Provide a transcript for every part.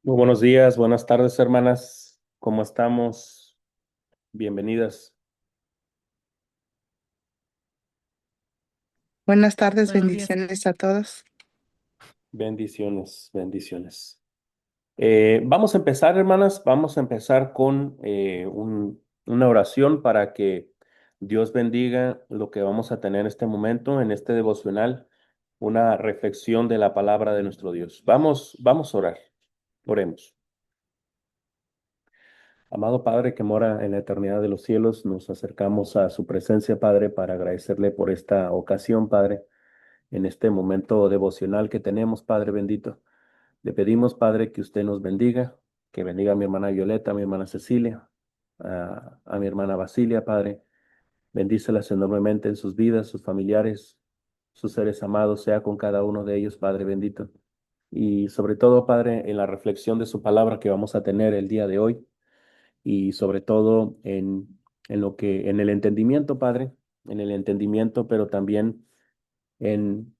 Muy buenos días, buenas tardes, hermanas. ¿Cómo estamos? Bienvenidas. Buenas tardes, Buenos días. bendiciones a todos. Bendiciones, bendiciones. Vamos a empezar, hermanas. Vamos a empezar con una oración para que Dios bendiga lo que vamos a tener en este momento, en este devocional, una reflexión de la palabra de nuestro Dios. Vamos a orar. Oremos. Amado Padre que mora en la eternidad de los cielos, nos acercamos a su presencia, Padre, para agradecerle por esta ocasión, Padre, en este momento devocional que tenemos, Padre bendito. Le pedimos, Padre, que usted nos bendiga, que bendiga a mi hermana Violeta, a mi hermana Cecilia, a mi hermana Basilia, Padre. Bendícelas enormemente en sus vidas, sus familiares, sus seres amados, sea con cada uno de ellos, Padre bendito. Y sobre todo, Padre, en la reflexión de su palabra que vamos a tener el día de hoy y sobre todo en el entendimiento, Padre, en el entendimiento, pero también en,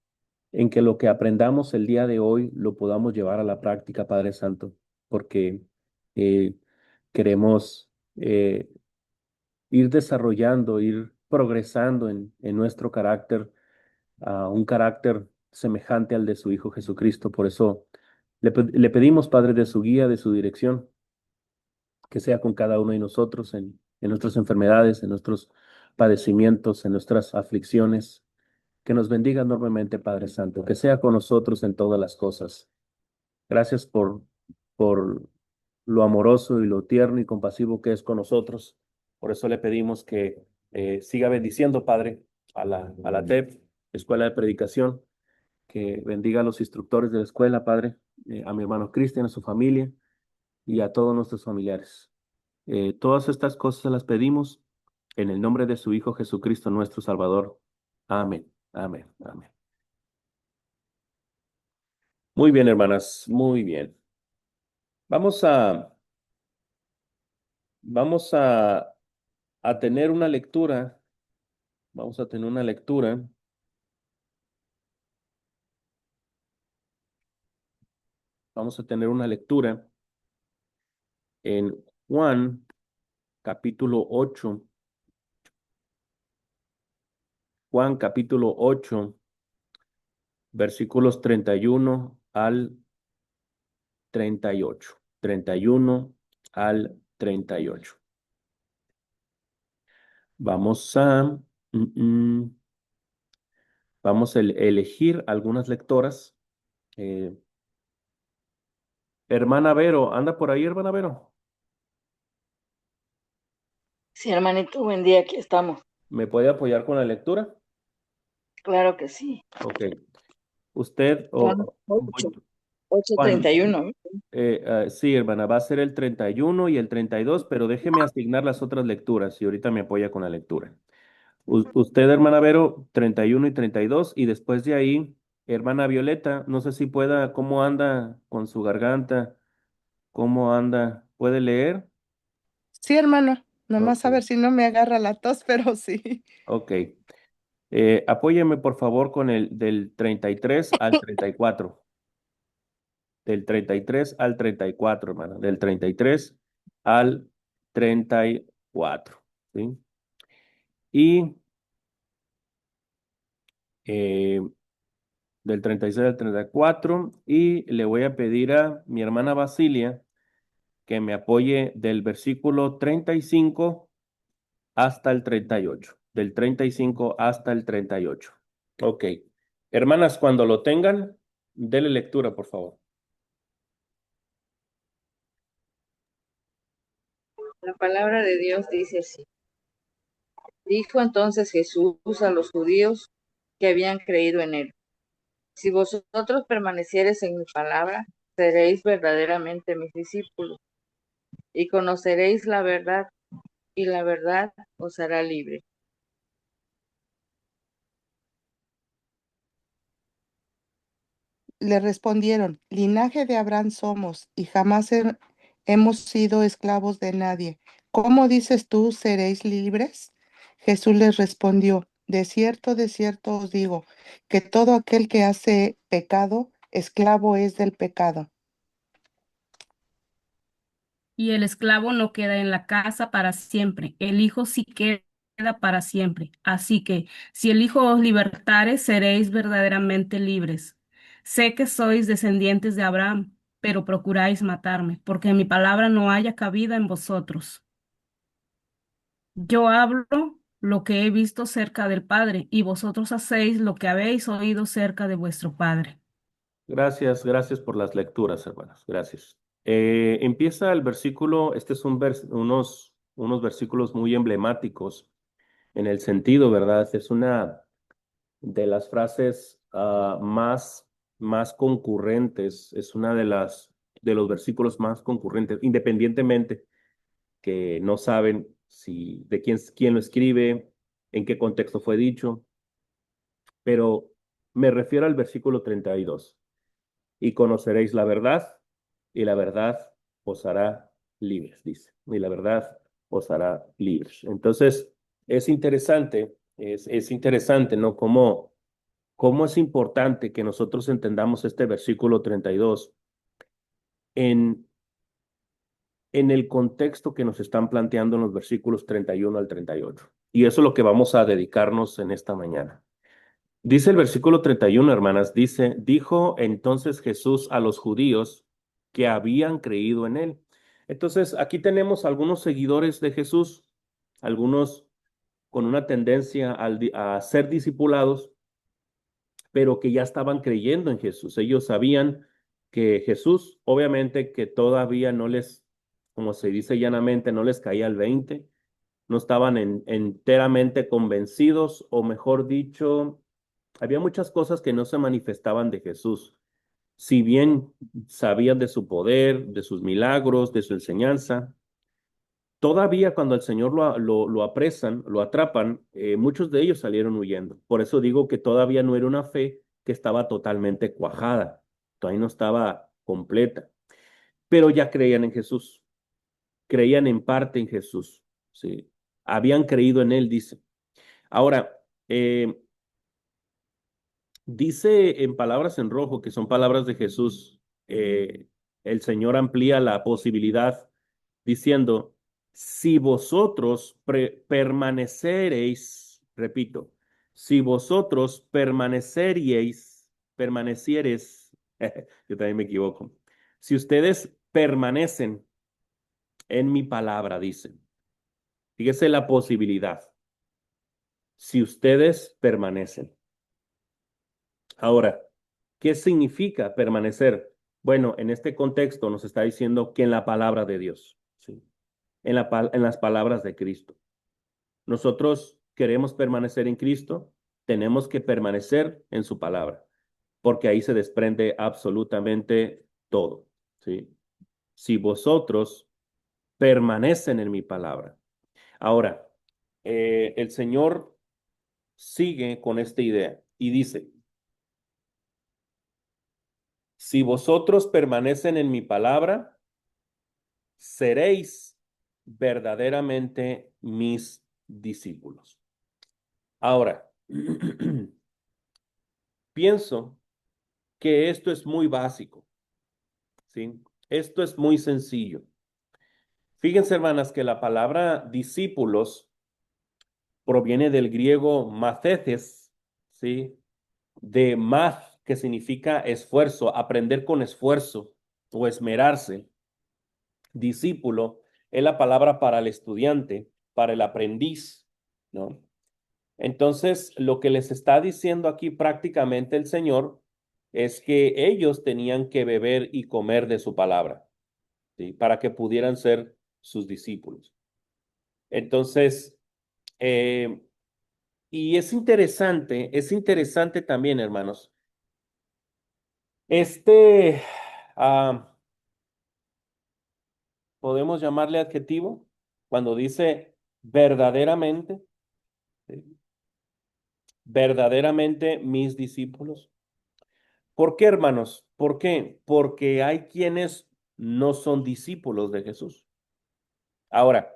en que lo que aprendamos el día de hoy lo podamos llevar a la práctica, Padre Santo, porque eh, queremos ir desarrollando, ir progresando en nuestro carácter, a un carácter semejante al de su Hijo Jesucristo. Por eso le pedimos, Padre, de su guía, de su dirección, que sea con cada uno de nosotros en nuestras enfermedades, en nuestros padecimientos, en nuestras aflicciones. Que nos bendiga enormemente, Padre Santo, que sea con nosotros en todas las cosas. Gracias por lo amoroso y lo tierno y compasivo que es con nosotros. Por eso le pedimos que siga bendiciendo, Padre, a la TEP, Escuela de Predicación, que bendiga a los instructores de la escuela, Padre, a mi hermano Cristian, a su familia y a todos nuestros familiares. Todas estas cosas las pedimos en el nombre de su Hijo Jesucristo, nuestro Salvador. Amén, amén, amén. Muy bien, hermanas, muy bien. Vamos a, vamos a tener una lectura, vamos a tener una lectura, vamos a tener una lectura en Juan capítulo 8, Juan capítulo 8, versículos 31 al 38, 31 al 38. Vamos a, mm, vamos a elegir algunas lectoras. Eh, Hermana Vero, ¿anda por ahí, hermana Vero? Sí, hermanito, buen día, aquí estamos. ¿Me puede apoyar con la lectura? Claro que sí. Ok. Usted Juan o 8, ocho Juan, treinta y uno. sí, hermana, va a ser el 31 y el 32, pero déjeme asignar las otras lecturas y ahorita me apoya con la lectura. Usted, hermana Vero, 31 y 32, y después de ahí, hermana Violeta, no sé si pueda, ¿cómo anda con su garganta? ¿Cómo anda? ¿Puede leer? Sí, hermano, nomás a Ok, ver si no me agarra la tos, pero sí. ok. Apóyeme, por favor, con el del 33 al 34. Del 33 al 34, hermana. Del 33 al 34. ¿Sí? Y eh, del 36 al 34. Y le voy a pedir a mi hermana Basilia que me apoye del versículo 35 hasta el 38. Del 35 hasta el 38. Ok. Hermanas, cuando lo tengan, dele lectura, por favor. La palabra de Dios dice así. Dijo entonces Jesús a los judíos que habían creído en él. Si vosotros permaneciereis en mi palabra, seréis verdaderamente mis discípulos y conoceréis la verdad y la verdad os hará libre. Le respondieron, linaje de Abraham somos y jamás hemos sido esclavos de nadie. ¿Cómo dices tú, seréis libres? Jesús les respondió, de cierto os digo, que todo aquel que hace pecado, esclavo es del pecado. Y el esclavo no queda en la casa para siempre, el hijo sí queda para siempre. Así que, si el hijo os libertare, seréis verdaderamente libres. Sé que sois descendientes de Abraham, pero procuráis matarme, porque mi palabra no haya cabida en vosotros. Yo hablo lo que he visto cerca del Padre, y vosotros hacéis lo que habéis oído cerca de vuestro Padre. Gracias, gracias por las lecturas, hermanas. Gracias. Empieza el versículo, este es unos versículos muy emblemáticos en el sentido, ¿verdad? Es una de las frases más concurrentes, es una de los versículos más concurrentes, independientemente que no saben si de quién lo escribe, en qué contexto fue dicho, pero me refiero al versículo 32. Y conoceréis la verdad, y la verdad os hará libres, dice. Y la verdad os hará libres. Entonces, es interesante, ¿no? Cómo es importante que nosotros entendamos este versículo 32 en, en el contexto que nos están planteando en los versículos 31 al 38. Y eso es lo que vamos a dedicarnos en esta mañana. Dice el versículo 31, hermanas, dijo entonces Jesús a los judíos que habían creído en él. Entonces, aquí tenemos algunos seguidores de Jesús, algunos con una tendencia a ser discipulados, pero que ya estaban creyendo en Jesús. Ellos sabían que Jesús, obviamente que todavía no les, como se dice llanamente, no les caía el 20, no estaban enteramente convencidos, o mejor dicho, había muchas cosas que no se manifestaban de Jesús. Si bien sabían de su poder, de sus milagros, de su enseñanza, todavía cuando al Señor lo apresan, lo atrapan, muchos de ellos salieron huyendo. Por eso digo que todavía no era una fe que estaba totalmente cuajada, todavía no estaba completa, pero ya creían en Jesús, creían en parte en Jesús, ¿sí? Habían creído en Él, dice. Ahora, dice en palabras en rojo, que son palabras de Jesús, el Señor amplía la posibilidad diciendo, si vosotros permaneceréis, repito, si vosotros permanecieres, yo también me equivoco, si ustedes permanecen en mi palabra, dice, fíjese la posibilidad, si ustedes permanecen. Ahora, ¿qué significa permanecer? Bueno, en este contexto nos está diciendo que en la palabra de Dios, ¿sí? En las palabras de Cristo. Nosotros queremos permanecer en Cristo, tenemos que permanecer en su palabra, porque ahí se desprende absolutamente todo, ¿sí? Si vosotros permanecen en mi palabra. Ahora, el Señor sigue con esta idea y dice, si vosotros permanecen en mi palabra, seréis verdaderamente mis discípulos. Ahora, pienso que esto es muy básico, ¿sí? Esto es muy sencillo. Fíjense, hermanas, que la palabra discípulos proviene del griego mathetes, ¿sí? De math, que significa esfuerzo, aprender con esfuerzo o esmerarse. Discípulo es la palabra para el estudiante, para el aprendiz, ¿no? Entonces, lo que les está diciendo aquí prácticamente el Señor es que ellos tenían que beber y comer de su palabra, ¿sí? Para que pudieran ser sus discípulos. Entonces, eh, y es interesante también, hermanos, este, ah, podemos llamarle adjetivo, cuando dice verdaderamente, ¿sí? Verdaderamente mis discípulos. ¿Por qué, hermanos? ¿Por qué? Porque hay quienes no son discípulos de Jesús. Ahora,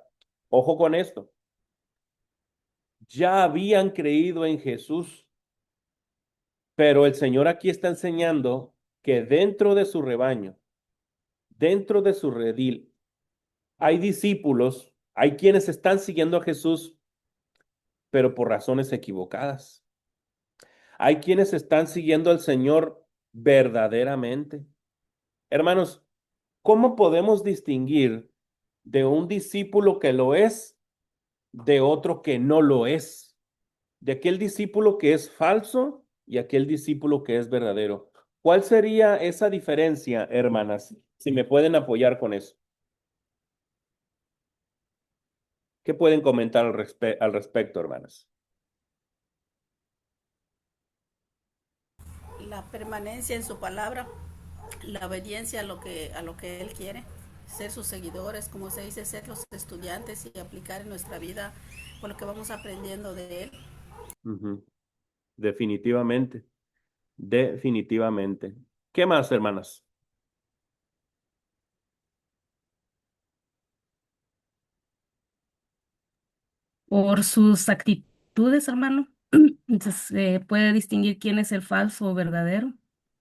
ojo con esto. Ya habían creído en Jesús, pero el Señor aquí está enseñando que dentro de su rebaño, dentro de su redil, hay discípulos, hay quienes están siguiendo a Jesús, pero por razones equivocadas. Hay quienes están siguiendo al Señor verdaderamente. Hermanos, ¿cómo podemos distinguir de un discípulo que lo es de otro que no lo es? De aquel discípulo que es falso y aquel discípulo que es verdadero. ¿Cuál sería esa diferencia, hermanas? Si me pueden apoyar con eso. ¿Qué pueden comentar al respecto, hermanas? La permanencia en su palabra, la obediencia a lo que Él quiere, ser sus seguidores, como se dice, ser los estudiantes y aplicar en nuestra vida por lo que vamos aprendiendo de Él. Ujú. Definitivamente, definitivamente. ¿Qué más, hermanas? Por sus actitudes, hermano, se puede distinguir quién es el falso o verdadero.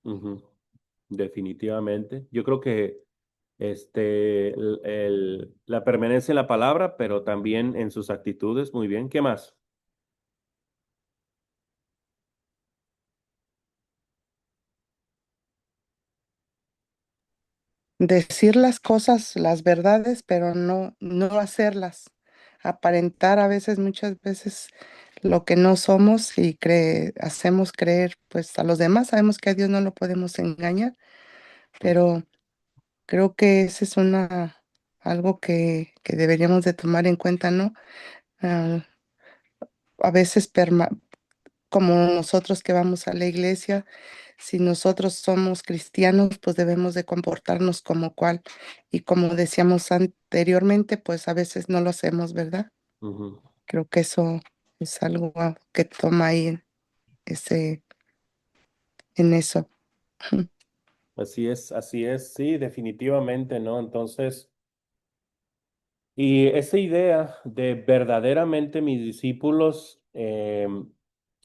Ujú. Definitivamente. Yo creo que la permanencia en la palabra, pero también en sus actitudes. Muy bien. ¿Qué más? Decir las cosas, las verdades, pero no hacerlas. Aparentar a veces, muchas veces, lo que no somos y hacemos creer, pues, a los demás. Sabemos que a Dios no lo podemos engañar, pero creo que ese es algo que deberíamos de tomar en cuenta, ¿no? Ah, a veces, como nosotros que vamos a la iglesia, si nosotros somos cristianos, pues debemos de comportarnos como cual. Y como decíamos anteriormente, pues a veces no lo hacemos, ¿verdad? Ujú. Creo que eso es algo que toma ahí ese, en eso. Así es, sí, definitivamente, ¿no? Entonces, y esa idea de verdaderamente mis discípulos,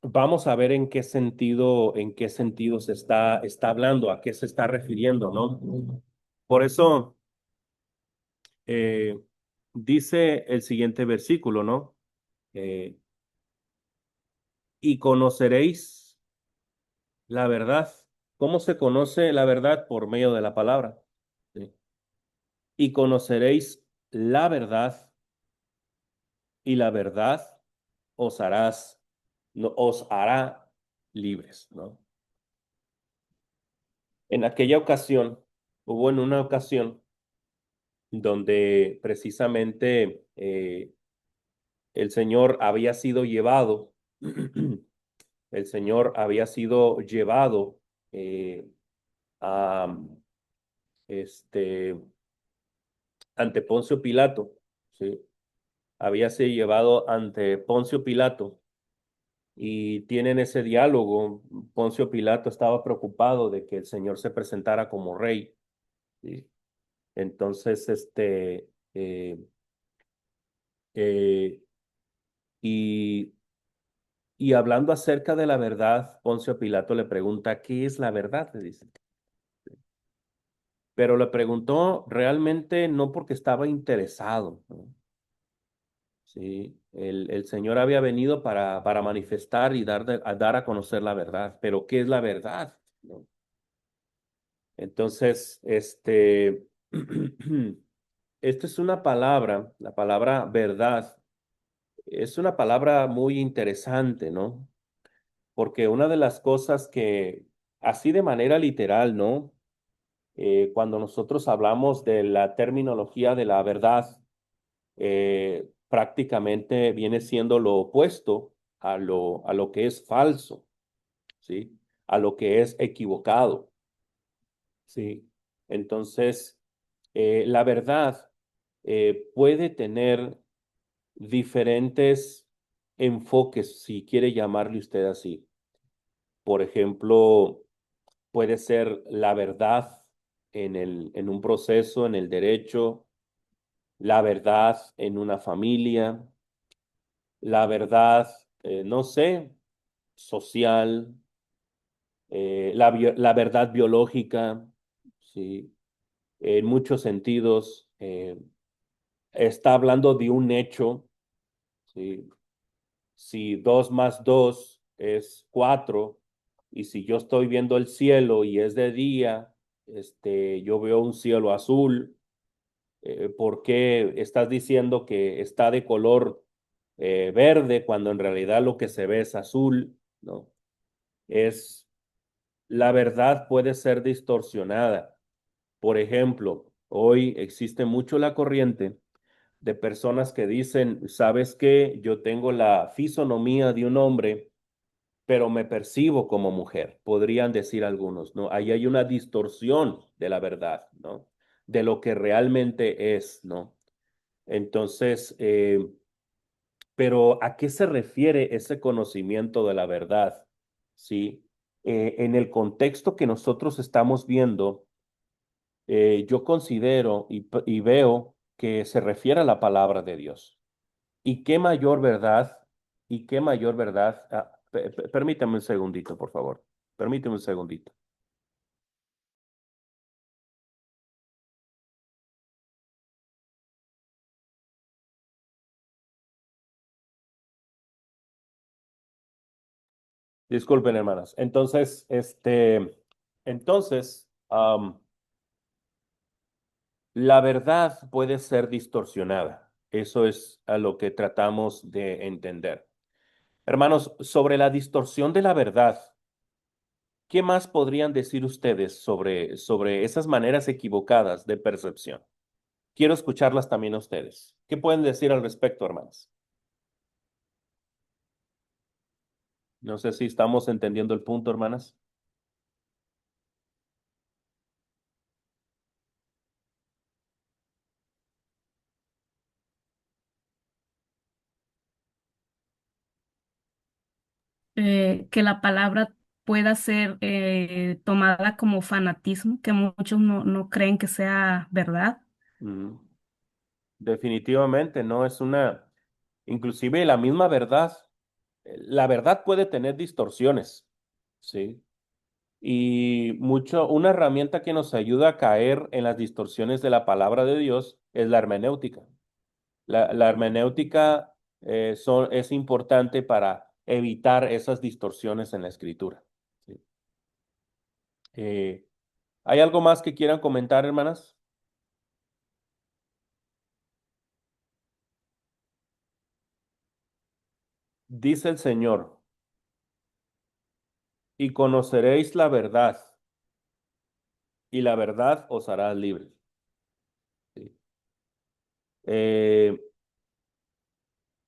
vamos a ver en qué sentido está hablando, a qué se está refiriendo, ¿no? Por eso eh, dice el siguiente versículo, ¿no? Eh, y conoceréis la verdad. ¿Cómo se conoce la verdad? Por medio de la palabra. ¿Sí? Y conoceréis la verdad, y la verdad os hará libres, ¿no? En aquella ocasión, hubo en una ocasión donde precisamente el Señor había sido llevado, el Señor había sido llevado eh, a, este, ante Poncio Pilato, ¿sí? Había sido llevado ante Poncio Pilato y tienen ese diálogo. Poncio Pilato estaba preocupado de que el Señor se presentara como rey, ¿sí? Entonces, eh, y, y hablando acerca de la verdad, Poncio Pilato le pregunta, ¿qué es la verdad? Le dice. Pero le preguntó realmente no porque estaba interesado, ¿no? Sí, el Señor había venido para manifestar y dar a conocer la verdad. Pero ¿qué es la verdad? ¿No? Entonces, esto es una palabra, la palabra verdad, es una palabra muy interesante, ¿no? Porque una de las cosas que, así de manera literal, ¿no? Cuando nosotros hablamos de la terminología de la verdad, prácticamente viene siendo lo opuesto a lo que es falso, ¿sí? A lo que es equivocado, ¿sí? Entonces, la verdad puede tener diferentes enfoques, si quiere llamarle usted así. Por ejemplo, puede ser la verdad en un proceso, en el derecho, la verdad en una familia, la verdad, no sé, social, la verdad biológica, ¿sí? En muchos sentidos. está hablando de un hecho, ¿sí? Si 2 más 2 es 4, y si yo estoy viendo el cielo y es de día, yo veo un cielo azul, ¿por qué estás diciendo que está de color verde cuando en realidad lo que se ve es azul? ¿No? Es, la verdad puede ser distorsionada. Por ejemplo, hoy existe mucho la corriente de personas que dicen, ¿sabes qué? Yo tengo la fisonomía de un hombre, pero me percibo como mujer, podrían decir algunos, ¿no? Ahí hay una distorsión de la verdad, ¿no? De lo que realmente es, ¿no? Entonces, pero ¿a qué se refiere ese conocimiento de la verdad? ¿Sí? En el contexto que nosotros estamos viendo, yo considero y veo que se refiere a la palabra de Dios. ¿Y qué mayor verdad? ¿Y qué mayor verdad? Permítame un segundito, por favor. Permíteme un segundito. Disculpen, hermanas. Entonces, la verdad puede ser distorsionada. Eso es a lo que tratamos de entender. Hermanos, sobre la distorsión de la verdad, ¿qué más podrían decir ustedes sobre esas maneras equivocadas de percepción? Quiero escucharlas también a ustedes. ¿Qué pueden decir al respecto, hermanos? No sé si estamos entendiendo el punto, hermanas. Que la palabra pueda ser tomada como fanatismo, que muchos no creen que sea verdad. Mm, definitivamente no es inclusive la misma verdad. La verdad puede tener distorsiones, ¿sí? Y una herramienta que nos ayuda a caer en las distorsiones de la palabra de Dios es la hermenéutica. La hermenéutica es importante para evitar esas distorsiones en la escritura. ¿Sí? Eh, ¿Hay algo más que quieran comentar, hermanas? Dice el Señor, y conoceréis la verdad, y la verdad os hará libres. ¿Sí? Eh,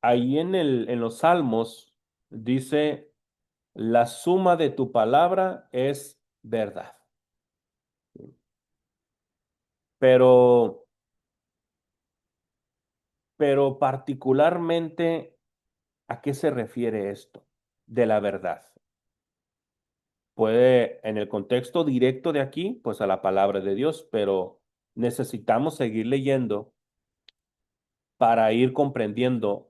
Ahí en los Salmos dice, la suma de tu palabra es verdad. Pero, pero particularmente, ¿a qué se refiere esto de la verdad? Puede, en el contexto directo de aquí, pues a la palabra de Dios, pero necesitamos seguir leyendo para ir comprendiendo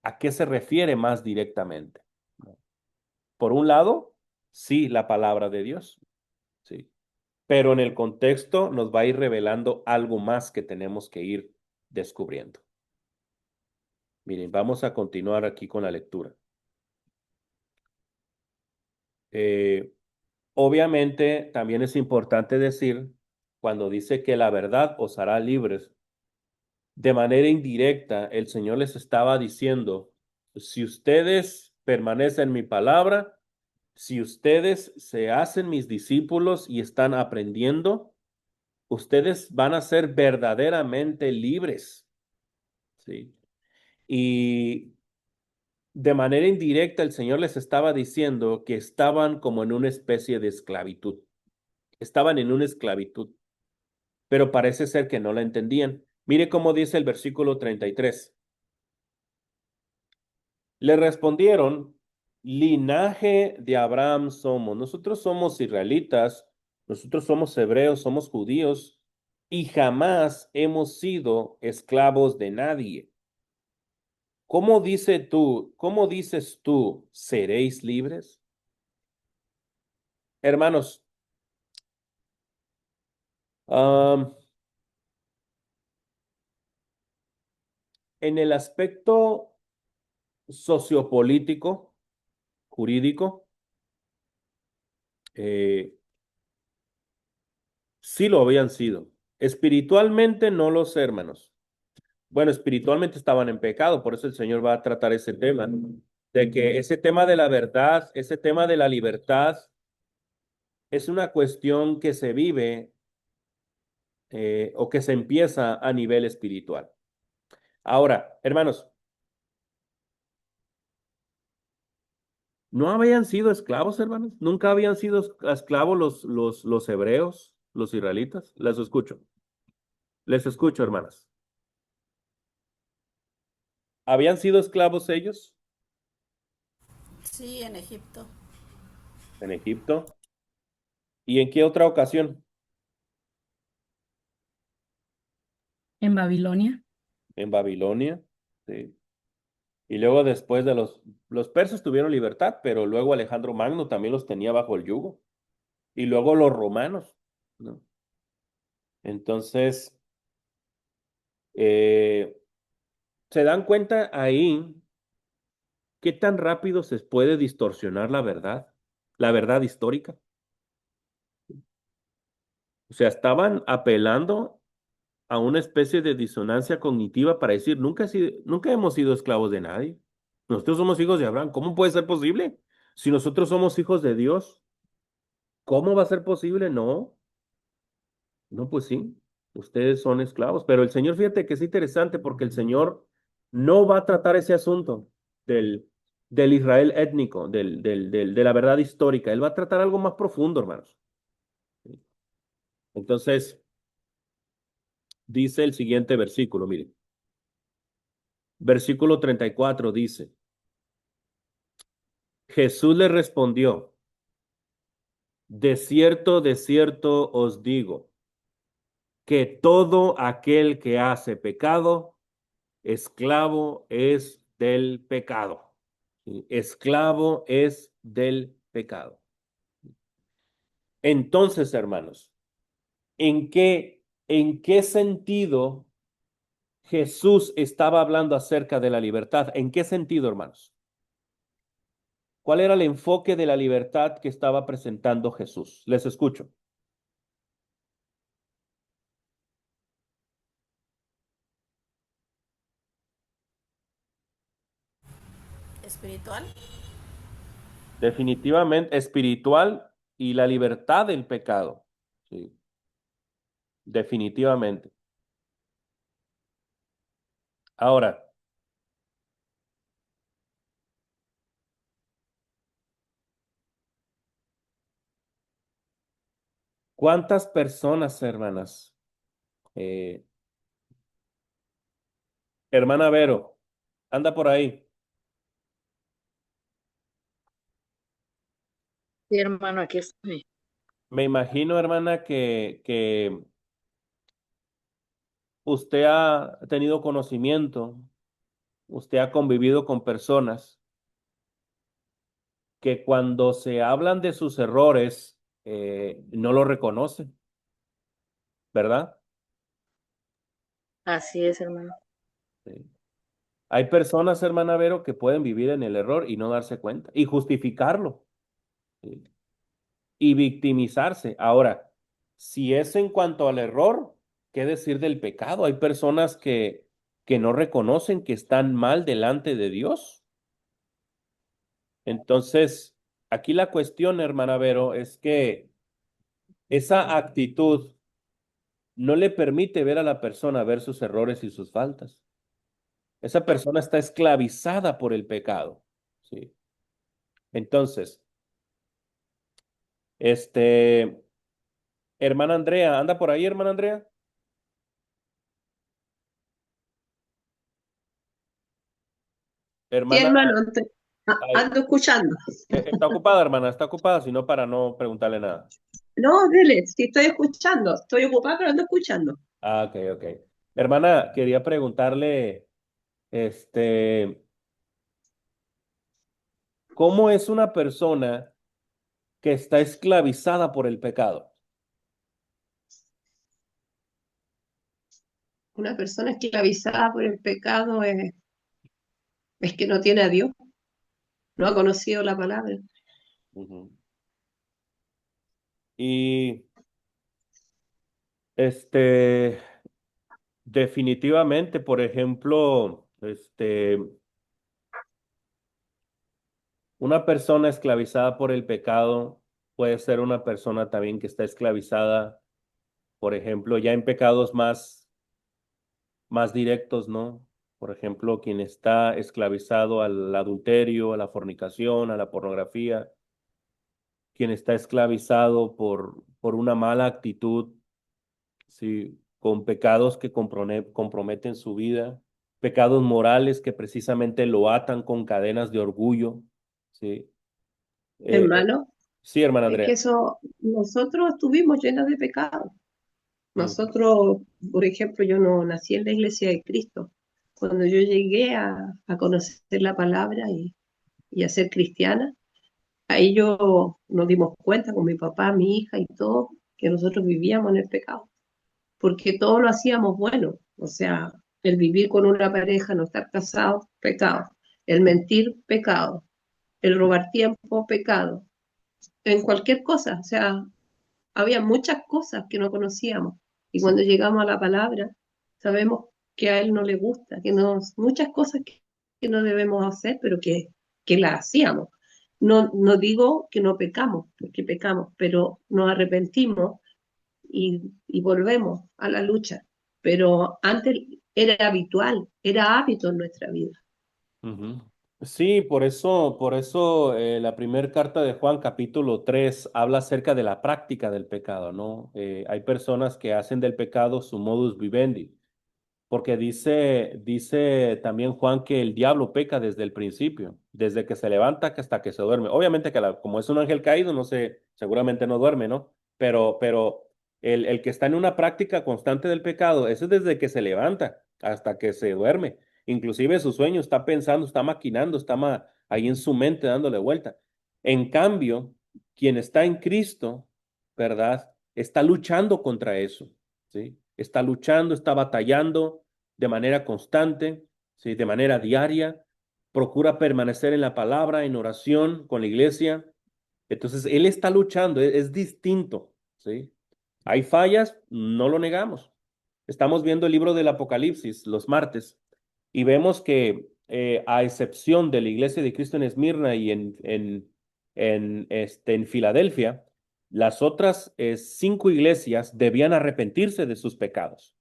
a qué se refiere más directamente. Por un lado, sí, la palabra de Dios, sí, pero en el contexto nos va a ir revelando algo más que tenemos que ir descubriendo. Miren, vamos a continuar aquí con la lectura. Eh, Obviamente, también es importante decir, cuando dice que la verdad os hará libres, de manera indirecta, el Señor les estaba diciendo, si ustedes permanecen en mi palabra, si ustedes se hacen mis discípulos y están aprendiendo, ustedes van a ser verdaderamente libres. ¿Sí? Y de manera indirecta, el Señor les estaba diciendo que estaban como en una especie de esclavitud. Estaban en una esclavitud, pero parece ser que no la entendían. Mire cómo dice el versículo 33. Le respondieron, linaje de Abraham somos. Nosotros somos israelitas, nosotros somos hebreos, somos judíos y jamás hemos sido esclavos de nadie. Cómo dices tú, seréis libres? Hermanos, um, en el aspecto sociopolítico, jurídico, sí lo habían sido. Espiritualmente no lo sé, hermanos. Bueno, espiritualmente estaban en pecado, por eso el Señor va a tratar ese tema, de que ese tema de la verdad, ese tema de la libertad, es una cuestión que se vive o que se empieza a nivel espiritual. Ahora, hermanos, ¿no habían sido esclavos, hermanos? ¿Nunca habían sido esclavos los hebreos, los israelitas? Les escucho, hermanas. ¿Habían sido esclavos ellos Sí, en Egipto. en Egipto? ¿Y en qué otra ocasión? En Babilonia. En Babilonia. Sí. Y luego después de los persas tuvieron libertad, pero luego Alejandro Magno también los tenía bajo el yugo. Y luego los romanos, ¿no? Entonces, eh, ¿se dan cuenta ahí qué tan rápido se puede distorsionar la verdad histórica? O sea, estaban apelando a una especie de disonancia cognitiva para decir, nunca hemos sido esclavos de nadie. Nosotros somos hijos de Abraham. ¿Cómo puede ser posible? Si nosotros somos hijos de Dios, ¿cómo va a ser posible? No, no, pues sí, ustedes son esclavos. Pero el Señor, fíjate que es interesante porque el Señor no va a tratar ese asunto del, del Israel étnico, de la verdad histórica. Él va a tratar algo más profundo, hermanos. Entonces, dice el siguiente versículo, miren. Versículo 34 dice, Jesús le respondió, de cierto os digo, que todo aquel que hace pecado, esclavo es del pecado. ¿Sí? Esclavo es del pecado. Entonces, hermanos, en qué sentido Jesús estaba hablando acerca de la libertad? ¿En qué sentido, hermanos? ¿Cuál era el enfoque de la libertad que estaba presentando Jesús? Les escucho. Espiritual. Definitivamente espiritual y la libertad del pecado. Sí, definitivamente. Ahora, ¿cuántas personas, hermanas? Eh, Hermana Vero, anda por ahí. Sí, hermano, aquí estoy. Me imagino, hermana, que usted ha tenido conocimiento, usted ha convivido con personas que cuando se hablan de sus errores, no lo reconocen, ¿verdad? Así es, hermano. Sí. Hay personas, hermana Vero, que pueden vivir en el error y no darse cuenta y justificarlo, ¿sí? Y victimizarse. Ahora, si es en cuanto al error, ¿qué decir del pecado? Hay personas que no reconocen que están mal delante de Dios. Entonces, aquí la cuestión, hermana Vero, es que esa actitud no le permite ver a la persona ver sus errores y sus faltas. Esa persona está esclavizada por el pecado, ¿sí? Entonces, este, hermana Andrea, ¿anda por ahí, hermana Andrea? Sí, Hermana, hermano, ay, ando escuchando. está ocupada, hermana, está ocupada, sino para no preguntarle nada. No, dile, sí estoy escuchando. Estoy ocupada, pero ando escuchando. Ah, ok, ok. Hermana, quería preguntarle, este, ¿cómo es una persona que está esclavizada por el pecado? Una persona esclavizada por el pecado es que no tiene a Dios, no ha conocido la palabra. Ujú. Y este, definitivamente, por ejemplo, una persona esclavizada por el pecado puede ser una persona también que está esclavizada, por ejemplo, ya en pecados más directos, ¿no? Por ejemplo, quien está esclavizado al adulterio, a la fornicación, a la pornografía, quien está esclavizado por una mala actitud, sí, con pecados que comprometen su vida, pecados morales que precisamente lo atan con cadenas de orgullo, sí. Eh, Hermano, sí, hermana es que Andrea. eso, nosotros estuvimos llenos de pecado. Ujú, Nosotros, por ejemplo, yo no nací en la iglesia de Cristo. Cuando yo llegué a conocer la palabra y a ser cristiana, ahí yo nos dimos cuenta con mi papá, mi hija y todo, que nosotros vivíamos en el pecado, porque todo lo hacíamos bueno. O sea, el vivir con una pareja, no estar casado, pecado. El mentir, pecado. El robar tiempo, pecado. En cualquier cosa, o sea, había muchas cosas que no conocíamos. Y cuando llegamos a la palabra, sabemos que a Él no le gusta, muchas cosas que no debemos hacer, pero que las hacíamos. No, no digo que no pecamos, porque pecamos, pero nos arrepentimos y volvemos a la lucha. Pero antes era habitual, era hábito en nuestra vida. ujú. Sí, por eso la primera carta de Juan, capítulo 3 habla acerca de la práctica del pecado, ¿no? Hay personas que hacen del pecado su modus vivendi. Porque dice también Juan que el diablo peca desde el principio, desde que se levanta hasta que se duerme. Obviamente que como es un ángel caído, no sé, seguramente no duerme, ¿no? Pero el que está en una práctica constante del pecado, ese es desde que se levanta hasta que se duerme. Inclusive su sueño está pensando, está maquinando, ahí en su mente dándole vuelta. En cambio, quien está en Cristo, ¿verdad? Está luchando contra eso. ¿Sí? Está luchando, está batallando de manera constante, ¿sí? De manera diaria, procura permanecer en la palabra, en oración con la iglesia. Entonces, él está luchando, es distinto, ¿sí? Hay fallas, no lo negamos. Estamos viendo el libro del Apocalipsis los martes y vemos que a excepción de la iglesia de Cristo en Esmirna y en Filadelfia, las otras 5 iglesias debían arrepentirse de sus pecados.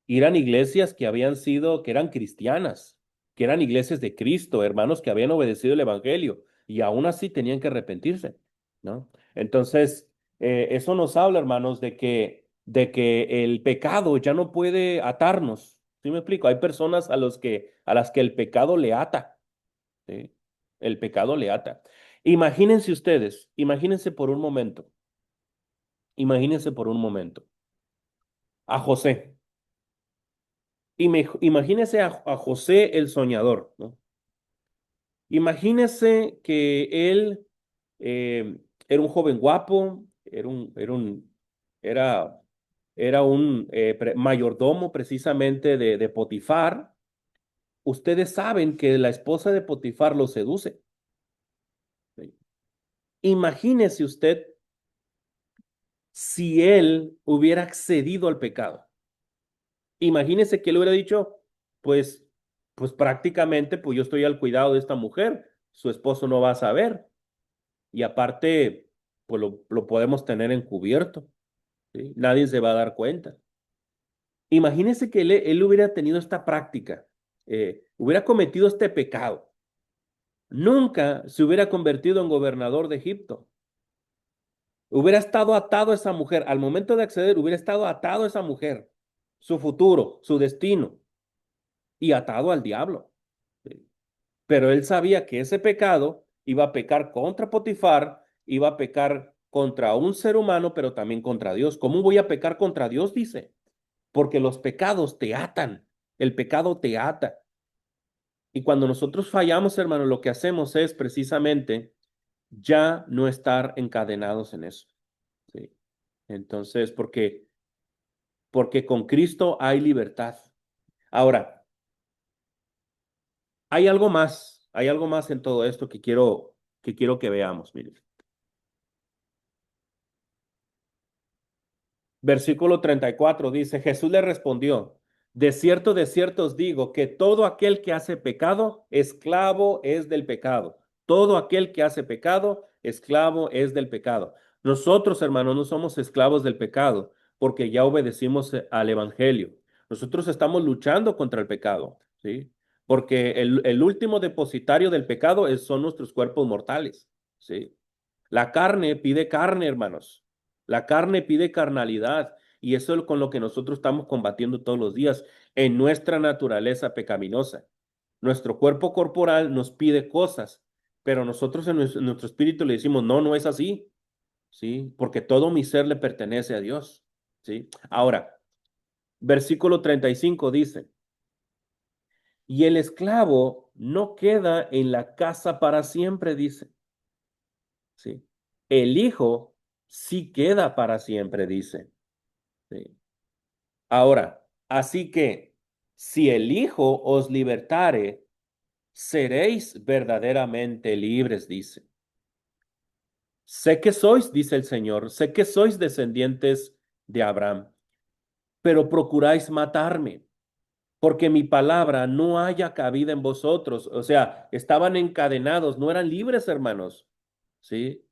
Y eran iglesias que eran cristianas, que eran iglesias de Cristo, hermanos que habían obedecido el evangelio y aún así tenían que arrepentirse, ¿no? Entonces, eso nos habla, hermanos, de que el pecado ya no puede atarnos. ¿Sí me explico? Hay personas a las que el pecado le ata, ¿sí? El pecado le ata. Imagínense ustedes, imagínense por un momento a José. Imagínense a José el soñador, ¿no? Imagínense que él era un joven guapo, era, era un mayordomo precisamente de Potifar. Ustedes saben que la esposa de Potifar lo seduce. ¿Sí? Imagínese usted si él hubiera accedido al pecado. Imagínese que él hubiera dicho, pues, pues prácticamente, pues yo estoy al cuidado de esta mujer, su esposo no va a saber. Y aparte, pues lo podemos tener encubierto, ¿sí? Nadie se va a dar cuenta. Imagínese que él hubiera tenido esta práctica, hubiera cometido este pecado. Nunca se hubiera convertido en gobernador de Egipto. Hubiera estado atado a esa mujer. Al momento de acceder, hubiera estado atado a esa mujer, su futuro, su destino, y atado al diablo. ¿Sí? Pero él sabía que ese pecado iba a pecar contra Potifar, iba a pecar contra un ser humano, pero también contra Dios. ¿Cómo voy a pecar contra Dios? Dice, porque los pecados te atan, el pecado te ata. Y cuando nosotros fallamos, hermano, lo que hacemos es precisamente ya no estar encadenados en eso. ¿Sí? Entonces, porque con Cristo hay libertad. Ahora, hay algo más en todo esto que quiero que veamos, miren. Versículo 34 dice, Jesús le respondió, de cierto os digo que todo aquel que hace pecado, esclavo es del pecado. Todo aquel que hace pecado, esclavo es del pecado. Nosotros, hermanos, no somos esclavos del pecado porque ya obedecimos al evangelio. Nosotros estamos luchando contra el pecado, ¿sí? Porque el último depositario del pecado son nuestros cuerpos mortales, ¿sí? La carne pide carne, hermanos. La carne pide carnalidad y eso es con lo que nosotros estamos combatiendo todos los días en nuestra naturaleza pecaminosa. Nuestro cuerpo corporal nos pide cosas, pero nosotros en nuestro espíritu le decimos, no, no es así, ¿sí? Porque todo mi ser le pertenece a Dios, ¿sí? Ahora, versículo 35 dice, y el esclavo no queda en la casa para siempre, dice, ¿sí? El hijo sí queda para siempre, dice. ¿Sí? Ahora, así que si el Hijo os libertare, seréis verdaderamente libres, dice. Sé que sois, dice el Señor, sé que sois descendientes de Abraham, pero procuráis matarme, porque mi palabra no haya cabida en vosotros. O sea, estaban encadenados, no eran libres, hermanos. ¿Sí?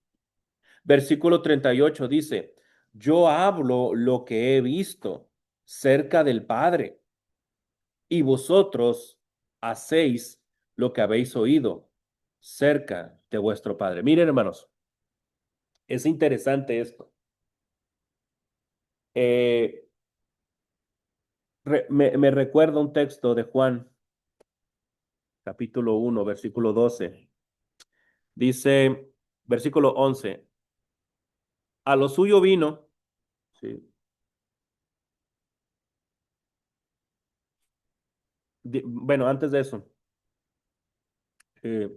Versículo 38 dice, yo hablo lo que he visto cerca del Padre y vosotros hacéis lo que habéis oído cerca de vuestro Padre. Miren, hermanos, es interesante esto. Eh, me recuerda un texto de Juan, capítulo 1, versículo 12. Dice, versículo 11, a lo suyo vino, ¿sí? Bueno, antes de eso, eh,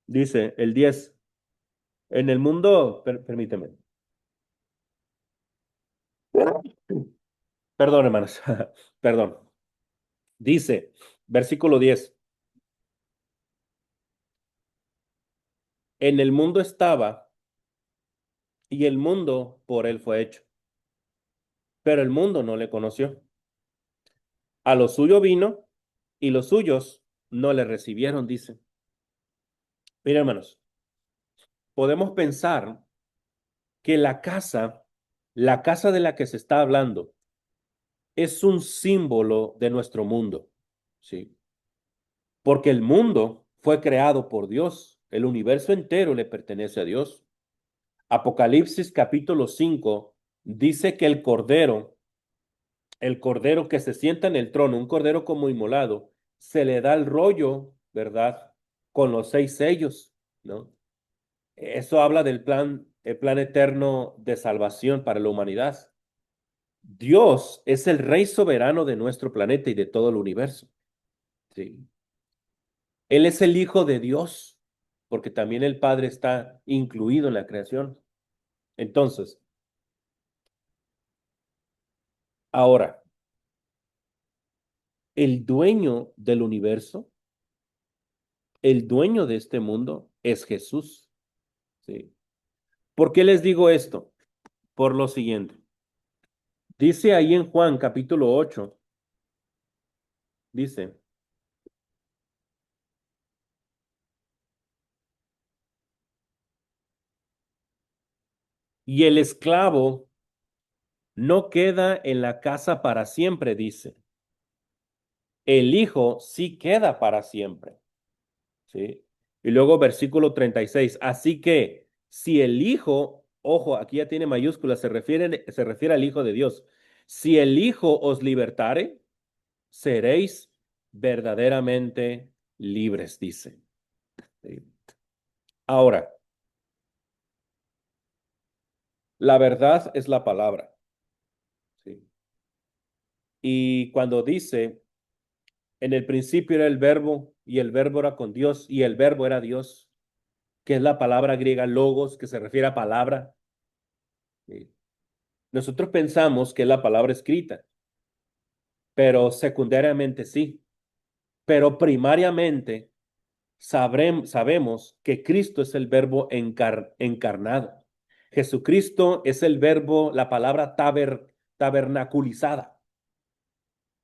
dice el 10, en el mundo, permíteme, perdón, hermanos, perdón. Dice, versículo 10, en el mundo estaba y el mundo por él fue hecho, pero el mundo no le conoció. A lo suyo vino y los suyos no le recibieron, dice. Mira, hermanos, podemos pensar que la casa de la que se está hablando, es un símbolo de nuestro mundo, ¿sí? Porque el mundo fue creado por Dios, el universo entero le pertenece a Dios. Apocalipsis capítulo 5 dice que el cordero que se sienta en el trono, un cordero como inmolado, se le da el rollo, ¿verdad? Con los 6 sellos, ¿no? Eso habla del el plan eterno de salvación para la humanidad. Dios es el rey soberano de nuestro planeta y de todo el universo, ¿sí? Él es el Hijo de Dios, porque también el Padre está incluido en la creación. Entonces, ahora, el dueño del universo, el dueño de este mundo es Jesús, ¿sí? ¿Por qué les digo esto? Por lo siguiente. Dice ahí en Juan capítulo 8, dice, y el esclavo no queda en la casa para siempre, dice. El hijo sí queda para siempre, ¿sí? Y luego versículo 36, así que si el hijo, ojo, aquí ya tiene mayúsculas, se refiere al Hijo de Dios. Si el hijo os libertare, seréis verdaderamente libres, dice. ¿Sí? Ahora, la verdad es la palabra, ¿sí? Y cuando dice, en el principio era el verbo, y el verbo era con Dios, y el verbo era Dios, que es la palabra griega logos, que se refiere a palabra. ¿Sí? Nosotros pensamos que es la palabra escrita, pero secundariamente sí. Pero primariamente sabemos que Cristo es el verbo encarnado. Jesucristo es el verbo, la palabra tabernaculizada.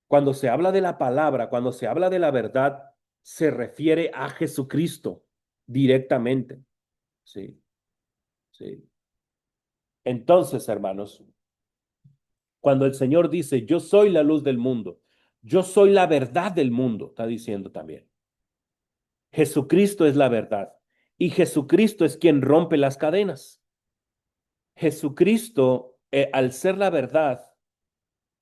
Cuando se habla de la palabra, cuando se habla de la verdad, se refiere a Jesucristo directamente. Sí, sí. Entonces, hermanos, cuando el Señor dice, yo soy la luz del mundo, yo soy la verdad del mundo, está diciendo también. Jesucristo es la verdad y Jesucristo es quien rompe las cadenas. Jesucristo, al ser la verdad,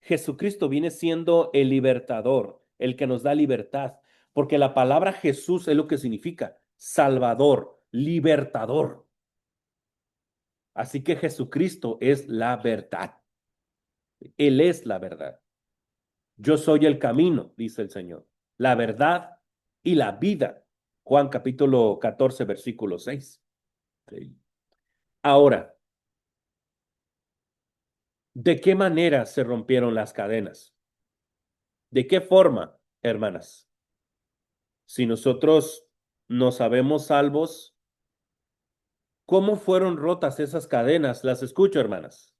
Jesucristo viene siendo el libertador, el que nos da libertad, porque la palabra Jesús es lo que significa Salvador, libertador. Así que Jesucristo es la verdad. Él es la verdad. Yo soy el camino, dice el Señor, la verdad y la vida. Juan capítulo 14, versículo 6. Sí. Ahora, ¿de qué manera se rompieron las cadenas? ¿De qué forma, hermanas? Si nosotros no sabemos salvos, ¿cómo fueron rotas esas cadenas? Las escucho, hermanas.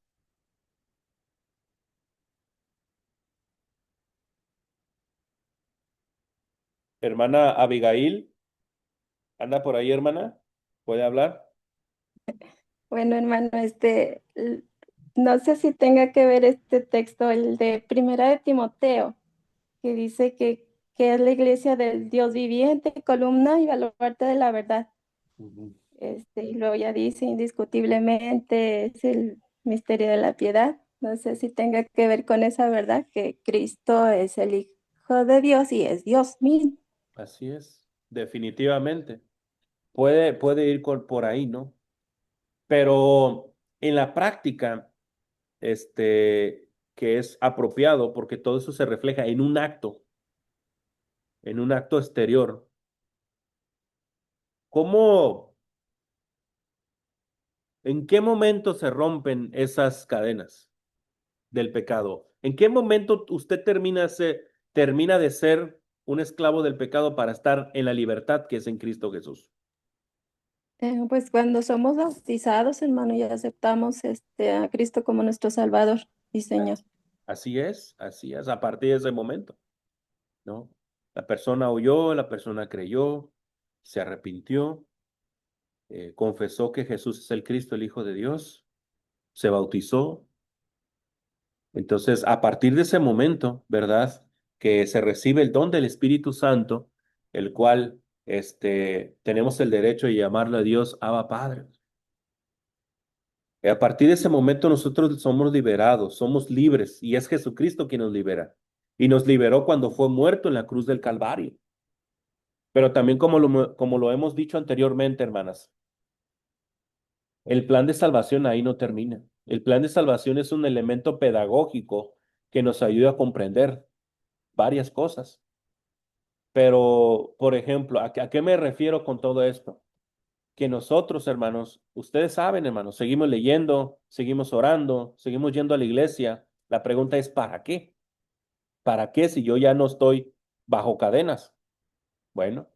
Hermana Abigail, ¿anda por ahí, hermana? ¿Puede hablar? Bueno, hermano, no sé si tenga que ver este texto, el de Primera de Timoteo, que dice que es la iglesia del Dios viviente, columna y baluarte de la verdad. Y luego ya dice, indiscutiblemente es el misterio de la piedad. No sé si tenga que ver con esa verdad, que Cristo es el Hijo de Dios y es Dios mismo. Así es, definitivamente. Puede ir por ahí, ¿no? Pero en la práctica, que es apropiado, porque todo eso se refleja en un acto exterior. ¿Cómo, en qué momento se rompen esas cadenas del pecado? ¿En qué momento usted termina de ser un esclavo del pecado para estar en la libertad que es en Cristo Jesús? Pues cuando somos bautizados, hermano, y aceptamos a Cristo como nuestro Salvador y Señor. Así es, a partir de ese momento, ¿no? La persona oyó, la persona creyó, se arrepintió, confesó que Jesús es el Cristo, el Hijo de Dios, se bautizó. Entonces, a partir de ese momento, ¿verdad? Que se recibe el don del Espíritu Santo, el cual, tenemos el derecho de llamarlo a Dios Abba Padre. Y a partir de ese momento nosotros somos liberados, somos libres, y es Jesucristo quien nos libera. Y nos liberó cuando fue muerto en la cruz del Calvario. Pero también como lo hemos dicho anteriormente, hermanas, el plan de salvación ahí no termina. El plan de salvación es un elemento pedagógico que nos ayuda a comprender varias cosas. Pero, por ejemplo, ¿a qué me refiero con todo esto? Que nosotros, hermanos, ustedes saben, hermanos, seguimos leyendo, seguimos orando, seguimos yendo a la iglesia. La pregunta es, ¿para qué? ¿Para qué si yo ya no estoy bajo cadenas? Bueno,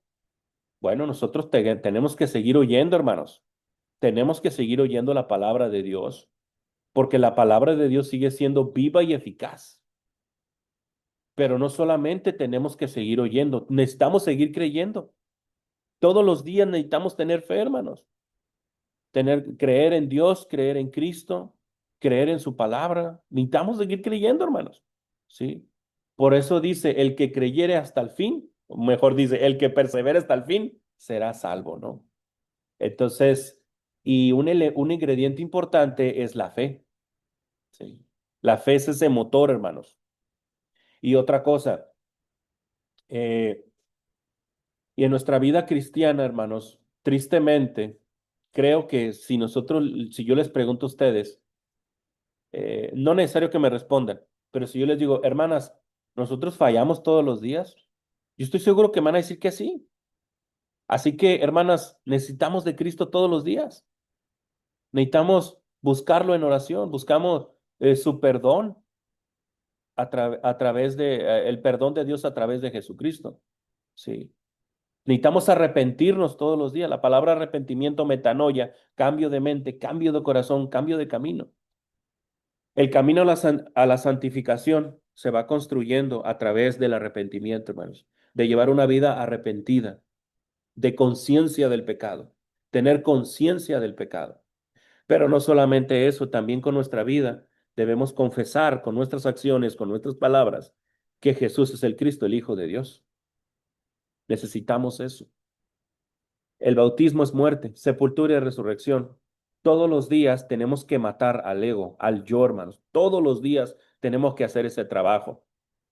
bueno, nosotros tenemos que seguir oyendo, hermanos. Tenemos que seguir oyendo la palabra de Dios, porque la palabra de Dios sigue siendo viva y eficaz. Pero no solamente tenemos que seguir oyendo, necesitamos seguir creyendo. Todos los días necesitamos tener fe, hermanos. Creer en Dios, creer en Cristo, creer en su palabra. Necesitamos seguir creyendo, hermanos. ¿Sí? Por eso dice, el que creyere hasta el fin, o mejor dice, el que persevere hasta el fin, será salvo, ¿no? Entonces, y un ingrediente importante es la fe. ¿Sí? La fe es ese motor, hermanos. Y otra cosa, eh, y en nuestra vida cristiana, hermanos, tristemente, creo que si yo les pregunto a ustedes, no necesario que me respondan, pero si yo les digo, hermanas, nosotros fallamos todos los días, yo estoy seguro que me van a decir que sí. Así que, hermanas, necesitamos de Cristo todos los días. Necesitamos buscarlo en oración, buscamos su perdón. a través de el perdón de Dios a través de Jesucristo. Sí. Necesitamos arrepentirnos todos los días. La palabra arrepentimiento, metanoia, cambio de mente, cambio de corazón, cambio de camino. El camino a la santificación se va construyendo a través del arrepentimiento, hermanos, de llevar una vida arrepentida, de conciencia del pecado, tener conciencia del pecado. Pero no solamente eso, también con nuestra vida debemos confesar con nuestras acciones, con nuestras palabras, que Jesús es el Cristo, el Hijo de Dios. Necesitamos eso. El bautismo es muerte, sepultura y resurrección. Todos los días tenemos que matar al ego, al yo, hermanos. Todos los días tenemos que hacer ese trabajo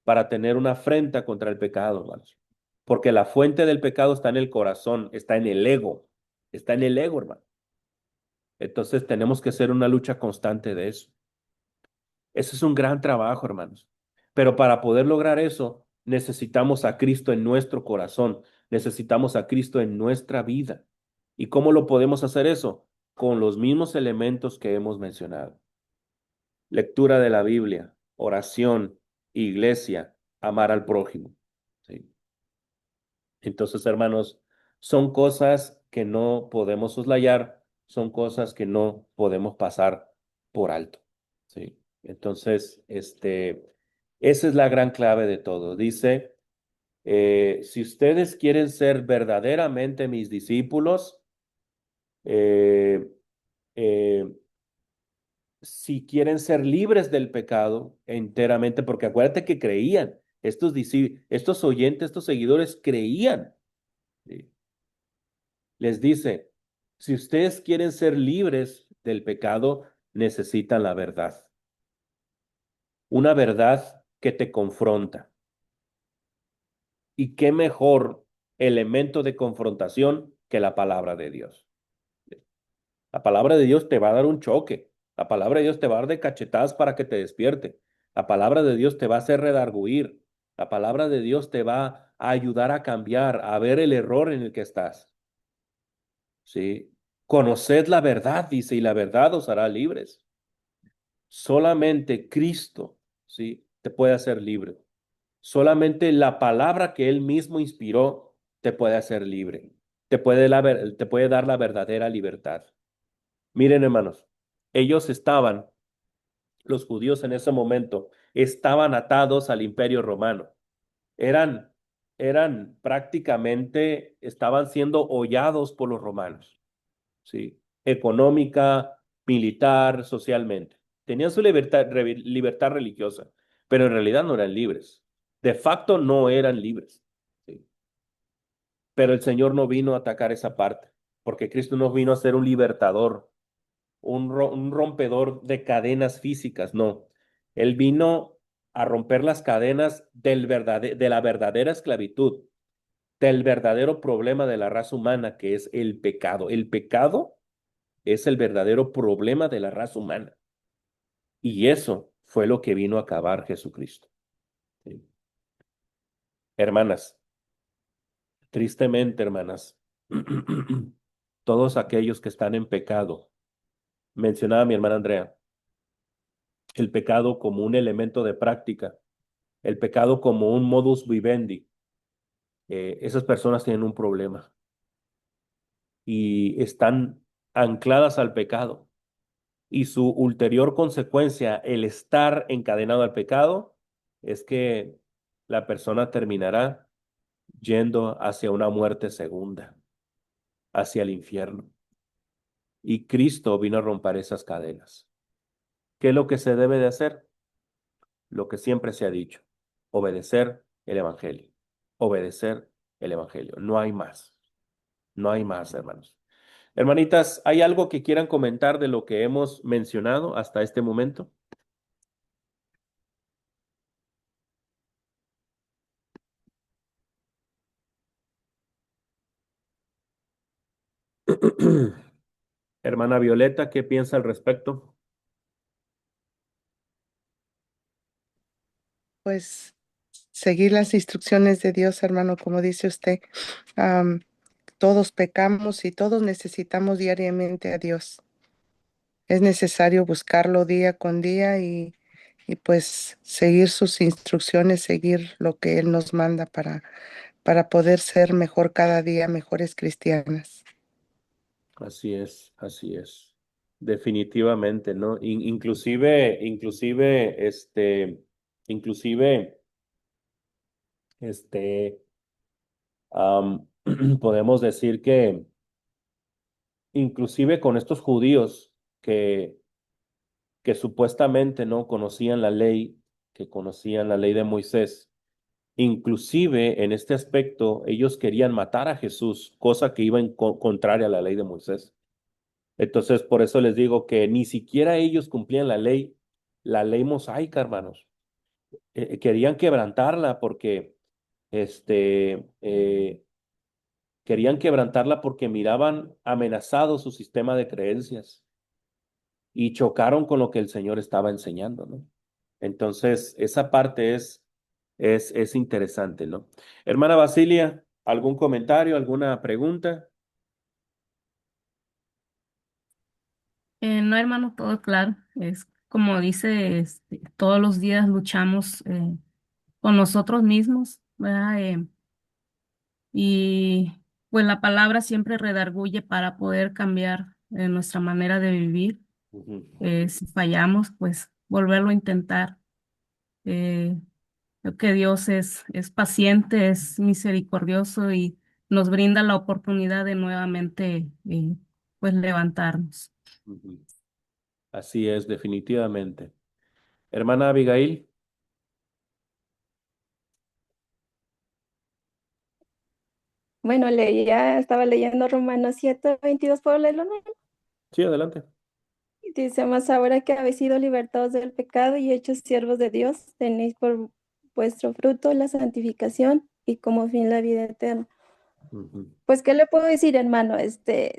para tener una afrenta contra el pecado, hermanos. Porque la fuente del pecado está en el corazón, está en el ego, está en el ego, hermano. Entonces tenemos que hacer una lucha constante de eso. Eso es un gran trabajo, hermanos. Pero para poder lograr eso, necesitamos a Cristo en nuestro corazón, necesitamos a Cristo en nuestra vida. ¿Y cómo lo podemos hacer eso? Con los mismos elementos que hemos mencionado. Lectura de la Biblia, oración, iglesia, amar al prójimo. ¿Sí? Entonces, hermanos, son cosas que no podemos soslayar, son cosas que no podemos pasar por alto. ¿Sí? Entonces, esa es la gran clave de todo. Dice, si ustedes quieren ser verdaderamente mis discípulos, eh, eh, si quieren ser libres del pecado enteramente, porque acuérdate que creían, estos oyentes, estos seguidores creían. ¿Sí? Les dice, si ustedes quieren ser libres del pecado, necesitan la verdad. Una verdad que te confronta. ¿Y qué mejor elemento de confrontación que la palabra de Dios? La palabra de Dios te va a dar un choque. La palabra de Dios te va a dar de cachetadas para que te despierte. La palabra de Dios te va a hacer redarguir. La palabra de Dios te va a ayudar a cambiar, a ver el error en el que estás. ¿Sí? Conoced la verdad, dice, y la verdad os hará libres. Solamente Cristo, ¿sí? Te puede hacer libre. Solamente la palabra que Él mismo inspiró te puede hacer libre. Te puede dar la verdadera libertad. Miren, hermanos, ellos estaban, los judíos en ese momento, estaban atados al imperio romano. Eran, eran prácticamente, estaban siendo hollados por los romanos. ¿Sí? Económica, militar, socialmente. Tenían su libertad religiosa, pero en realidad no eran libres. De facto no eran libres. ¿Sí? Pero el Señor no vino a atacar esa parte, porque Cristo no vino a ser un libertador, un rompedor de cadenas físicas, no. Él vino a romper las cadenas de la verdadera esclavitud, del verdadero problema de la raza humana, que es el pecado. El pecado es el verdadero problema de la raza humana. Y eso fue lo que vino a acabar Jesucristo. ¿Sí? Hermanas, tristemente, hermanas, todos aquellos que están en pecado, mencionaba mi hermana Andrea, el pecado como un elemento de práctica, el pecado como un modus vivendi, esas personas tienen un problema y están ancladas al pecado. Y su ulterior consecuencia, el estar encadenado al pecado, es que la persona terminará yendo hacia una muerte segunda, hacia el infierno. Y Cristo vino a romper esas cadenas. ¿Qué es lo que se debe de hacer? Lo que siempre se ha dicho, obedecer el Evangelio, obedecer el Evangelio. No hay más, no hay más, hermanos. Hermanitas, ¿hay algo que quieran comentar de lo que hemos mencionado hasta este momento? Hermana Violeta, ¿qué piensa al respecto? Pues seguir las instrucciones de Dios, hermano, como dice usted. Am, todos pecamos y todos necesitamos diariamente a Dios. Es necesario buscarlo día con día y y pues seguir sus instrucciones, seguir lo que Él nos manda para poder ser mejor cada día, mejores cristianas. Así es, así es. Definitivamente, ¿no? Inclusive, am, podemos decir que inclusive con estos judíos que supuestamente no conocían la ley, que conocían la ley de Moisés, inclusive en este aspecto ellos querían matar a Jesús, cosa que iba en contraria a la ley de Moisés. Entonces, por eso les digo que ni siquiera ellos cumplían la ley mosaica, hermanos. Querían quebrantarla porque, este, eh, querían quebrantarla porque miraban amenazado su sistema de creencias y chocaron con lo que el Señor estaba enseñando, ¿no? Entonces, esa parte es interesante, ¿no? Hermana Basilia, ¿algún comentario, alguna pregunta? No, hermano, todo claro. Es como dice, todos los días luchamos con nosotros mismos, ¿verdad? Y pues la palabra siempre redarguye para poder cambiar nuestra manera de vivir. Ujú, Si fallamos, pues volverlo a intentar. Eh, Creo que Dios es paciente, es misericordioso y nos brinda la oportunidad de nuevamente pues levantarnos. ujú. Así es, definitivamente. Hermana Abigail, Bueno, estaba leyendo Romanos 7:22, ¿puedo leerlo, no? sí, adelante. Dice, más ahora que habéis sido libertados del pecado y hechos siervos de Dios, tenéis por vuestro fruto la santificación y como fin la vida eterna. Ujú, Pues, ¿qué le puedo decir, hermano?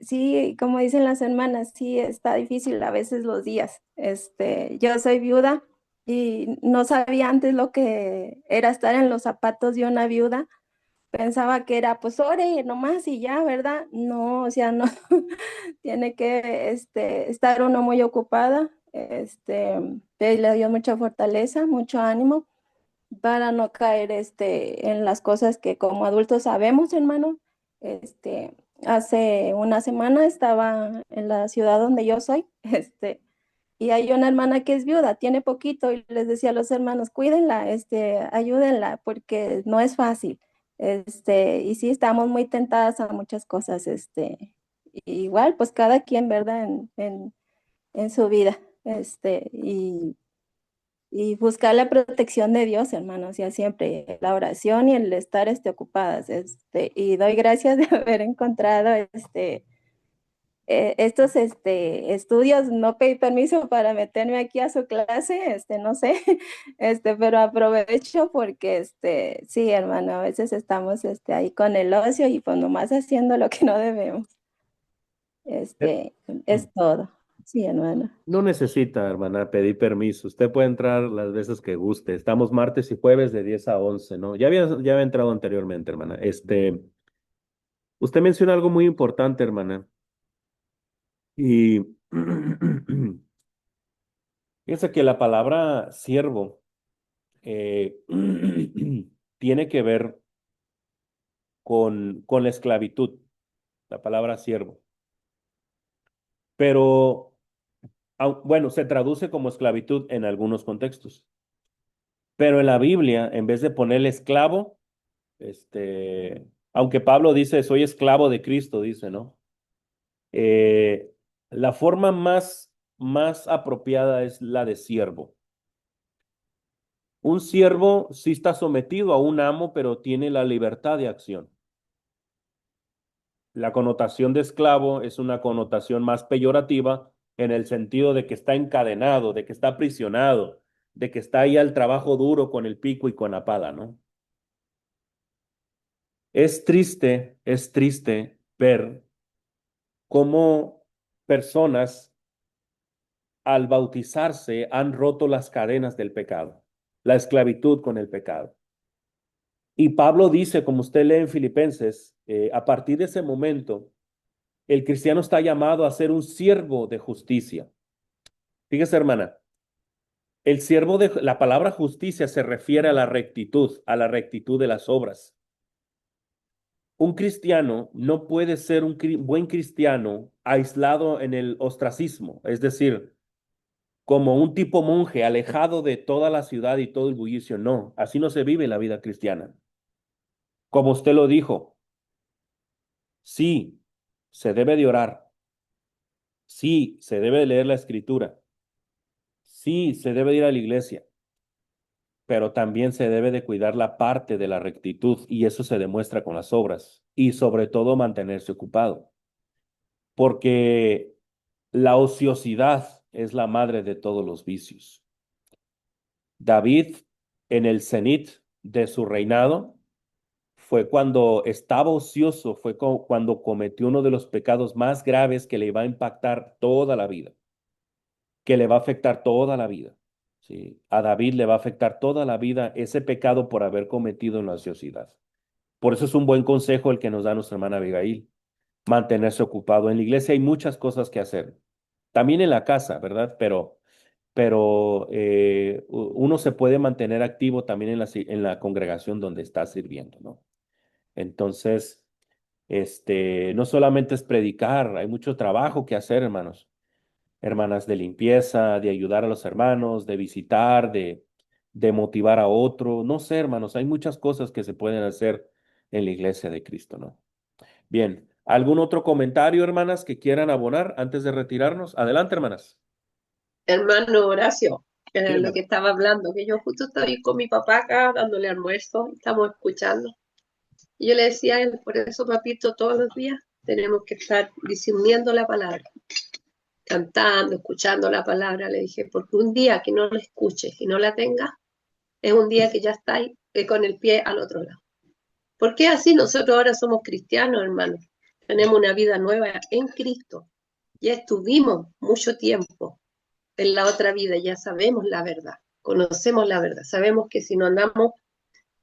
Sí, como dicen las hermanas, sí está difícil a veces los días. Yo soy viuda y no sabía antes lo que era estar en los zapatos de una viuda. Pensaba que era, pues, ore nomás y ya, ¿verdad? No, o sea, no, tiene que, estar uno muy ocupada, pedirle a Dios mucha fortaleza, mucho ánimo para no caer, en las cosas que como adultos sabemos, hermano. Este, Hace una semana estaba en la ciudad donde yo soy, y hay una hermana que es viuda, tiene poquito, y les decía a los hermanos, cuídenla, ayúdenla, porque no es fácil. Y sí, estamos muy tentadas a muchas cosas, igual, pues cada quien, ¿verdad? En su vida, y buscar la protección de Dios, hermanos, ya siempre la oración y el estar ocupadas. Y doy gracias de haber encontrado estos estudios. No pedí permiso para meterme aquí a su clase, no sé, pero aprovecho porque sí, hermano, a veces estamos ahí con el ocio y pues nomás haciendo lo que no debemos. Eh, Es todo. Sí, hermano. No necesita, hermana, pedir permiso. Usted puede entrar las veces que guste. Estamos martes y jueves de 10 a 11, ¿no? Ya había entrado anteriormente, hermana. Usted menciona algo muy importante, hermana. Y fíjese que la palabra siervo eh, tiene que ver con la esclavitud, la palabra siervo. Pero, bueno, se traduce como esclavitud en algunos contextos. Pero en la Biblia, en vez de ponerle esclavo, aunque Pablo dice, soy esclavo de Cristo, dice, ¿no? La forma más apropiada es la de siervo. Un siervo sí está sometido a un amo, pero tiene la libertad de acción. La connotación de esclavo es una connotación más peyorativa en el sentido de que está encadenado, de que está aprisionado, de que está ahí al trabajo duro con el pico y con la pala, ¿no? Es triste ver cómo personas al bautizarse han roto las cadenas del pecado, la esclavitud con el pecado. Y Pablo dice, como usted lee en Filipenses, a partir de ese momento, el cristiano está llamado a ser un siervo de justicia. Fíjese, hermana, La palabra justicia se refiere a la rectitud de las obras. Un cristiano no puede ser un buen cristiano aislado en el ostracismo, es decir, como un tipo monje alejado de toda la ciudad y todo el bullicio. No, así no se vive la vida cristiana. Como usted lo dijo, sí, se debe de orar, sí, se debe de leer la escritura, sí, se debe de ir a la iglesia, pero también se debe de cuidar la parte de la rectitud y eso se demuestra con las obras y sobre todo mantenerse ocupado, porque la ociosidad es la madre de todos los vicios. David, en el cenit de su reinado, fue cuando estaba ocioso, fue cuando cometió uno de los pecados más graves que le va a impactar toda la vida, que le va a afectar toda la vida. Sí, a David le va a afectar toda la vida ese pecado por haber cometido en la ociosidad. Por eso es un buen consejo el que nos da nuestra hermana Abigail, mantenerse ocupado. En la iglesia hay muchas cosas que hacer, también en la casa, ¿verdad? Pero uno se puede mantener activo también en la congregación donde está sirviendo, ¿no? Entonces, no solamente es predicar, hay mucho trabajo que hacer, hermanos, hermanas, de limpieza, de ayudar a los hermanos, de visitar, de motivar a otro. No sé, hermanos, hay muchas cosas que se pueden hacer en la iglesia de Cristo, ¿no? Bien, ¿algún otro comentario, hermanas, que quieran abonar antes de retirarnos? Adelante, hermanas. Hermano Horacio, Sí, lo que hermano. estaba hablando, que yo justo estoy con mi papá acá dándole almuerzo, estamos escuchando. Y yo le decía a él, por eso, papito, todos los días tenemos que estar discerniendo la palabra, cantando, escuchando la palabra. Le dije, porque un día que no la escuches y no la tengas, es un día que ya estáis con el pie al otro lado. Porque así nosotros ahora somos cristianos, hermano. Tenemos una vida nueva en Cristo. Ya estuvimos mucho tiempo en la otra vida, ya sabemos la verdad, conocemos la verdad, sabemos que si no andamos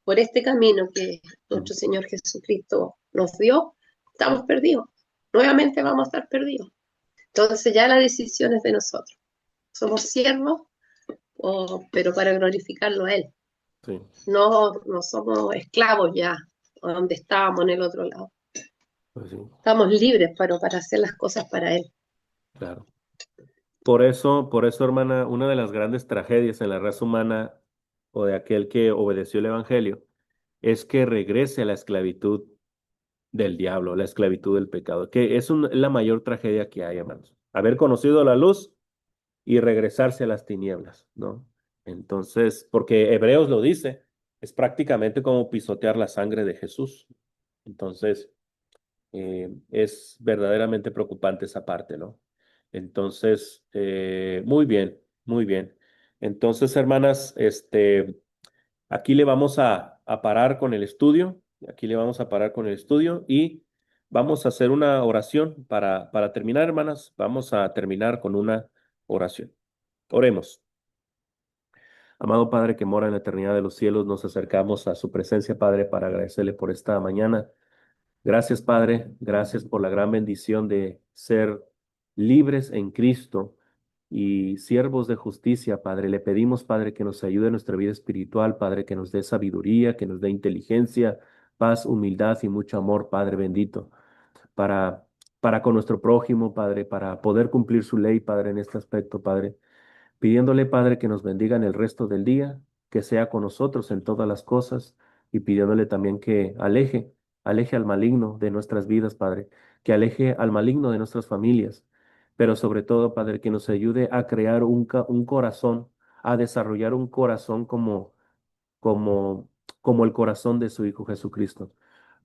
por este camino que nuestro Señor Jesucristo nos dio, estamos perdidos. Nuevamente vamos a estar perdidos. Entonces ya la decisión es de nosotros. Somos siervos, pero para glorificarlo a Él. Sí, No somos esclavos ya, donde estábamos en el otro lado. pues sí, Estamos libres para hacer las cosas para Él. claro. Por eso, hermana, una de las grandes tragedias en la raza humana o de aquel que obedeció el evangelio es que regrese a la esclavitud del diablo, la esclavitud del pecado, que es la mayor tragedia que hay, hermanos. Haber conocido la luz y regresarse a las tinieblas, ¿no? Entonces, porque Hebreos lo dice, es prácticamente como pisotear la sangre de Jesús. Entonces, es verdaderamente preocupante esa parte, ¿no? Entonces, muy bien, muy bien. Entonces, hermanas, aquí le vamos a parar con el estudio, aquí le vamos a parar con el estudio y vamos a hacer una oración para terminar, hermanas. Vamos a terminar con una oración. Oremos. Amado Padre que mora en la eternidad de los cielos, nos acercamos a su presencia, Padre, para agradecerle por esta mañana. Gracias, Padre, gracias por la gran bendición de ser libres en Cristo y siervos de justicia, Padre. Le pedimos, Padre, que nos ayude en nuestra vida espiritual, Padre, que nos dé sabiduría, que nos dé inteligencia, paz, humildad y mucho amor, Padre bendito, para, para con nuestro prójimo, Padre, para poder cumplir su ley, Padre, en este aspecto, Padre. Pidiéndole, Padre, que nos bendiga en el resto del día, que sea con nosotros en todas las cosas y pidiéndole también que aleje al maligno de nuestras vidas, Padre, que aleje al maligno de nuestras familias, pero sobre todo, Padre, que nos ayude a crear un corazón, a desarrollar un corazón como, como el corazón de su Hijo Jesucristo.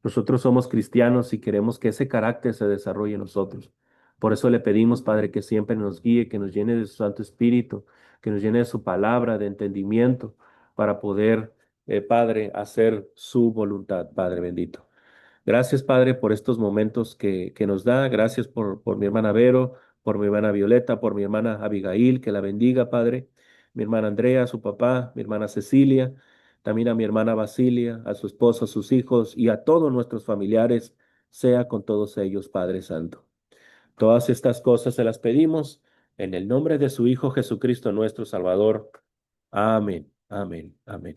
Nosotros somos cristianos y queremos que ese carácter se desarrolle en nosotros. Por eso le pedimos, Padre, que siempre nos guíe, que nos llene de su Santo Espíritu, que nos llene de su palabra, de entendimiento, para poder, Padre, hacer su voluntad, Padre bendito. Gracias, Padre, por estos momentos que nos da. Gracias por mi hermana Vero, por mi hermana Violeta, por mi hermana Abigail, que la bendiga, Padre. Mi hermana Andrea, su papá, mi hermana Cecilia, también a mi hermana Basilia, a su esposo, a sus hijos y a todos nuestros familiares, sea con todos ellos, Padre Santo. Todas estas cosas se las pedimos en el nombre de su Hijo Jesucristo, nuestro Salvador. Amén, amén, amén.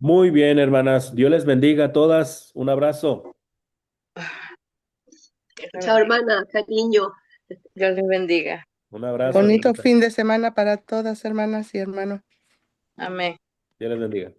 Muy bien, hermanas. Dios les bendiga a todas. Un abrazo. Chao, hermana, cariño. Dios les bendiga. Un abrazo, Bonito hermanita. fin de semana para todas, hermanas y hermanos. Amén. Dios les bendiga.